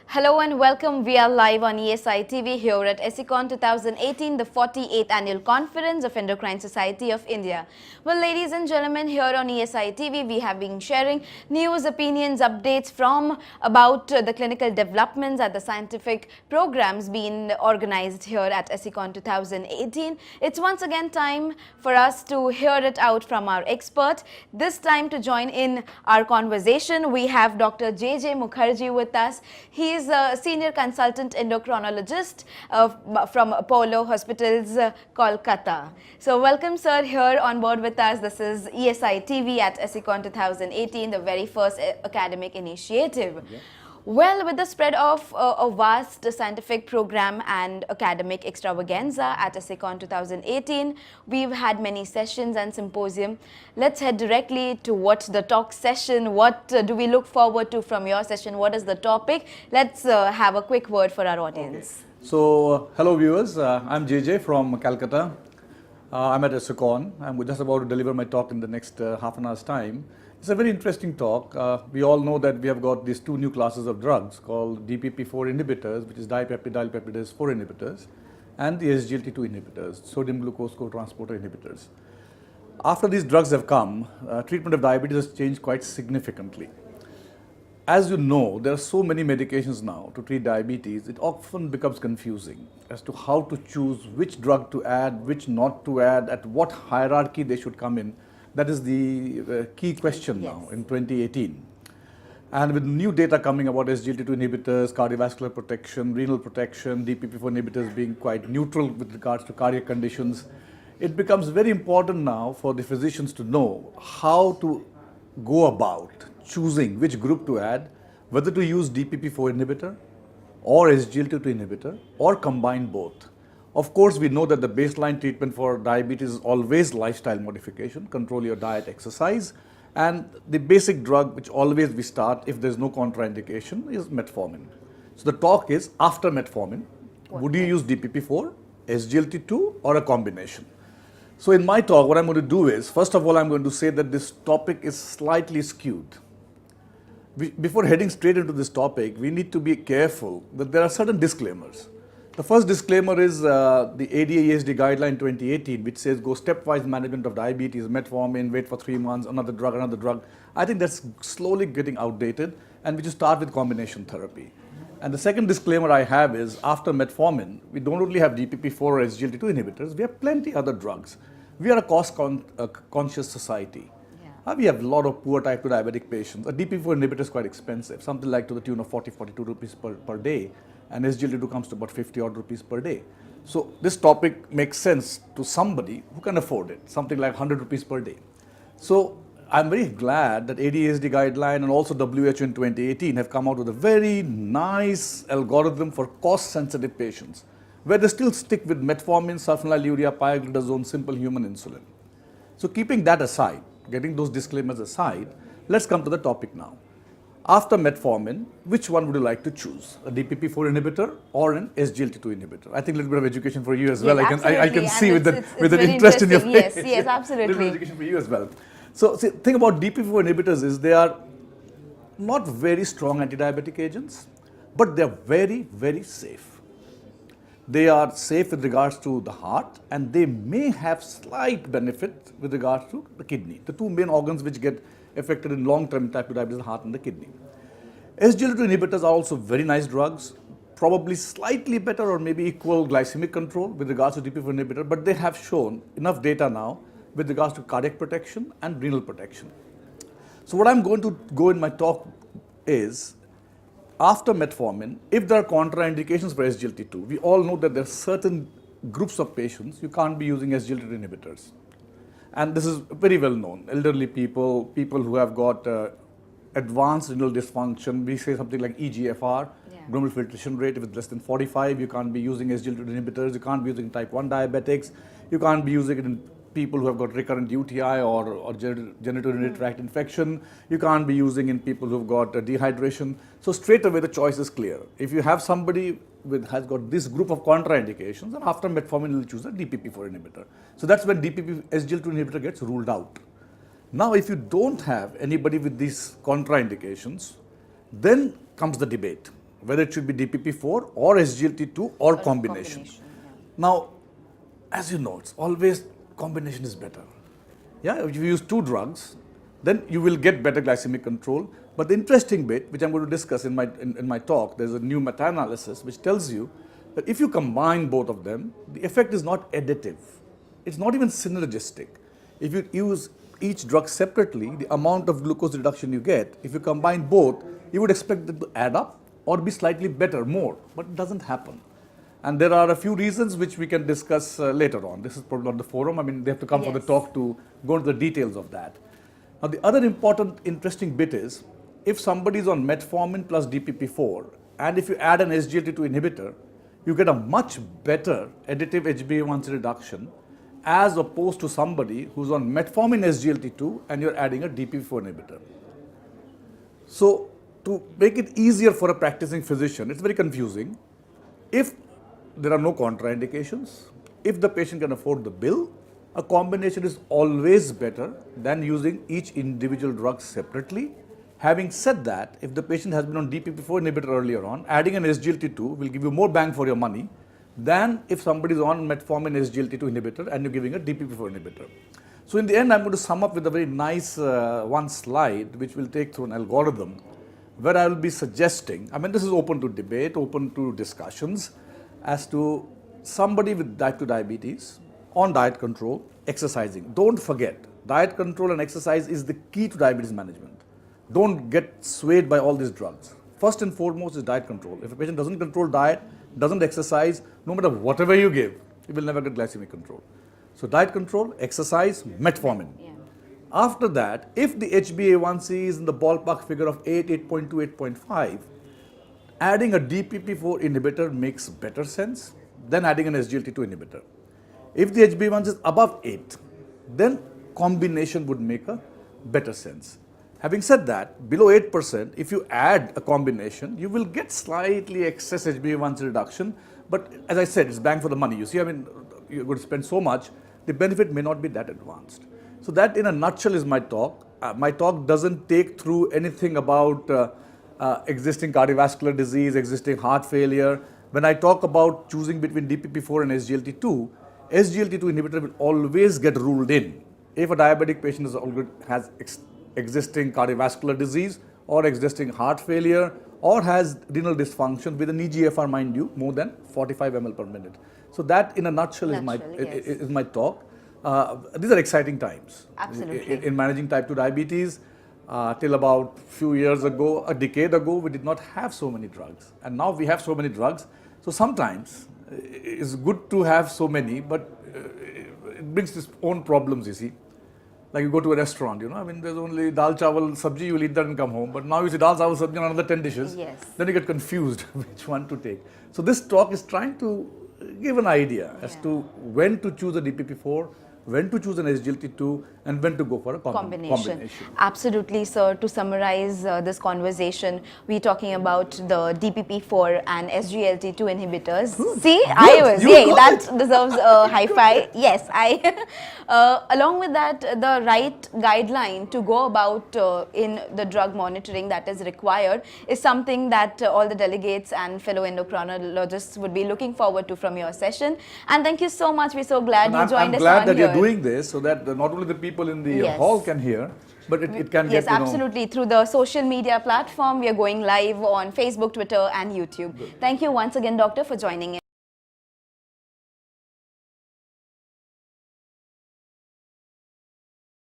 Hello and welcome. We are live on ESI TV here at ESICON 2018, the 48th Annual Conference of Endocrine Society of India. Well, ladies and gentlemen, here on ESI TV, we have been sharing news, opinions, updates from about the clinical developments at the scientific programs being organized here at ESICON 2018. It's once again time for us to hear it out from our expert. This time to join in our conversation, we have Dr. J.J. Mukherjee with us. He is a senior consultant endocrinologist from Apollo Hospitals, Kolkata. So welcome, sir, here on board with us. This is ESI TV at ESICON 2018, the very first academic initiative. Yeah. Well, with the spread of a vast scientific program and academic extravaganza at ESICON 2018, we've had many sessions and symposium. Let's head directly to what the talk session, what do we look forward to from your session, what is the topic? Let's have a quick word for our audience. Okay. So, hello viewers, I'm JJ from Calcutta. I'm at ESICON. I'm just about to deliver my talk in the next half an hour's time. It's a very interesting talk. We all know that we have got these two new classes of drugs called DPP-4 inhibitors, which is dipeptidyl peptidase 4 inhibitors, and the SGLT2 inhibitors, sodium glucose cotransporter inhibitors. After these drugs have come, treatment of diabetes has changed quite significantly. As you know, there are so many medications now to treat diabetes, it often becomes confusing as to how to choose which drug to add, which not to add, at what hierarchy they should come in. That is the key question now in 2018. And with new data coming about SGLT2 inhibitors, cardiovascular protection, renal protection, DPP-4 inhibitors being quite neutral with regards to cardiac conditions, it becomes very important now for the physicians to know how to go about choosing which group to add, whether to use DPP-4 inhibitor or SGLT2 inhibitor or combine both. Of course, we know that the baseline treatment for diabetes is always lifestyle modification, control your diet, exercise, and the basic drug which always we start if there's no contraindication is metformin. So the talk is after metformin, would you use DPP-4, SGLT2 or a combination? So in my talk, what I'm going to do is, first of all, I'm going to say that this topic is slightly skewed. Before heading straight into this topic, we need to be careful that there are certain disclaimers. The first disclaimer is the ADA-ESD guideline 2018, which says go stepwise management of diabetes, metformin, wait for 3 months, another drug, another drug. I think that's slowly getting outdated, and we just start with combination therapy. And the second disclaimer I have is after metformin, we don't only have DPP-4 or SGLT2 inhibitors, we have plenty other drugs. We are a cost-conscious society. We have a lot of poor type 2 diabetic patients. A DPP-4 inhibitor is quite expensive, something like to the tune of 42 rupees per day. And SGLT2 comes to about 50 odd rupees per day. So this topic makes sense to somebody who can afford it, something like 100 rupees per day. So I'm very glad that ADA-ESD guideline and also WHO in 2018 have come out with a very nice algorithm for cost-sensitive patients, where they still stick with metformin, sulfonylurea, pioglitazone, simple human insulin. So keeping that aside, getting those disclaimers aside, let's come to the topic now. After metformin, which one would you like to choose? A DPP-4 inhibitor or an SGLT2 inhibitor? I think a little bit of education for you as well. I can see with an interest in your face. Yes, absolutely. A little bit of education for you as well. So, see, the thing about DPP-4 inhibitors is they are not very strong anti-diabetic agents, but they are very, very safe. They are safe with regards to the heart, and they may have slight benefit with regards to the kidney, the two main organs which get affected in long-term type 2 diabetes, the heart and the kidney. SGLT2 inhibitors are also very nice drugs, probably slightly better or maybe equal glycemic control with regards to DPP-4 inhibitor, but they have shown enough data now with regards to cardiac protection and renal protection. So what I'm going to go in my talk is, after metformin, if there are contraindications for SGLT2, we all know that there are certain groups of patients you can't be using SGLT2 inhibitors. And this is very well known. Elderly people, people who have got advanced renal dysfunction, we say something like EGFR, glomerular filtration rate, if it's less than 45, you can't be using SGLT2 inhibitors, you can't be using type 1 diabetics, you can't be using it in people who have got recurrent UTI or genitourinary tract infection, you can't be using in people who've got dehydration. So straight away the choice is clear. If you have somebody has got this group of contraindications, then after metformin you'll choose a DPP-4 inhibitor. So that's when SGLT2 inhibitor gets ruled out. Now if you don't have anybody with these contraindications, then comes the debate. whether it should be DPP-4 or SGLT2 or combination. Now, as you know, it's always combination is better. Yeah, if you use two drugs, then you will get better glycemic control. But the interesting bit, which I'm going to discuss in my talk, there's a new meta-analysis which tells you that if you combine both of them, the effect is not additive. It's not even synergistic. If you use each drug separately, the amount of glucose reduction you get, if you combine both, you would expect it to add up or be slightly better, more, but it doesn't happen. And there are a few reasons which we can discuss later on. This is probably not the forum. I mean, they have to come for the talk to go into the details of that. Now, the other important, interesting bit is, if somebody is on metformin plus DPP-4, and if you add an SGLT2 inhibitor, you get a much better additive HbA1c reduction as opposed to somebody who's on metformin SGLT2 and you're adding a DPP-4 inhibitor. So, to make it easier for a practicing physician, it's very confusing. If there are no contraindications, if the patient can afford the bill, a combination is always better than using each individual drug separately. Having said that, if the patient has been on DPP-4 inhibitor earlier on, adding an SGLT2 will give you more bang for your money than if somebody is on metformin SGLT2 inhibitor and you're giving a DPP-4 inhibitor. So in the end, I'm going to sum up with a very nice one slide which will take through an algorithm where I will be suggesting, I mean this is open to debate, open to discussions, as to somebody with type 2 diabetes on diet control, exercising. Don't forget, diet control and exercise is the key to diabetes management. Don't get swayed by all these drugs. First and foremost is diet control. If a patient doesn't control diet, doesn't exercise, no matter whatever you give, he will never get glycemic control. So diet control, exercise, metformin. After that, if the HbA1c is in the ballpark figure of 8, 8.2, 8.5, adding a DPP-4 inhibitor makes better sense than adding an SGLT2 inhibitor. If the HbA1c is above 8, then combination would make a better sense. Having said that, below 8%, if you add a combination, you will get slightly excess HbA1c reduction. But as I said, it's bang for the money. You see, I mean, you're going to spend so much, the benefit may not be that advanced. So that in a nutshell is my talk. My talk doesn't take through anything about existing cardiovascular disease, existing heart failure. When I talk about choosing between DPP-4 and SGLT2, SGLT2 inhibitor will always get ruled in if a diabetic patient has existing cardiovascular disease or existing heart failure or has renal dysfunction with an EGFR, mind you, more than 45 ml per minute. So that in a nutshell is my talk. These are exciting times. Absolutely. In managing type 2 diabetes. Till about few years ago, a decade ago, we did not have so many drugs. And now we have so many drugs. So sometimes it's good to have so many, but it brings its own problems, you see. Like you go to a restaurant, you know, I mean, there's only dal, chawal, sabji, you will eat that and come home. But now you see dal, chawal, sabji and another 10 dishes. Yes. Then you get confused which one to take. So this talk is trying to give an idea as to when to choose a DPP-4, when to choose an SGLT2, and when to go for a combination. Absolutely, sir. To summarize this conversation, we're talking about the DPP-4 and SGLT2 inhibitors. Good. See, Good. That deserves a high five. Yes, along with that, the right guideline to go about in the drug monitoring that is required is something that all the delegates and fellow endocrinologists would be looking forward to from your session. And thank you so much. We're so glad you joined us on here. I'm glad that you're doing this so that not only the people in the hall can hear, but it can get, absolutely. Through the social media platform, we are going live on Facebook, Twitter and YouTube. Good. Thank you once again, Doctor, for joining in.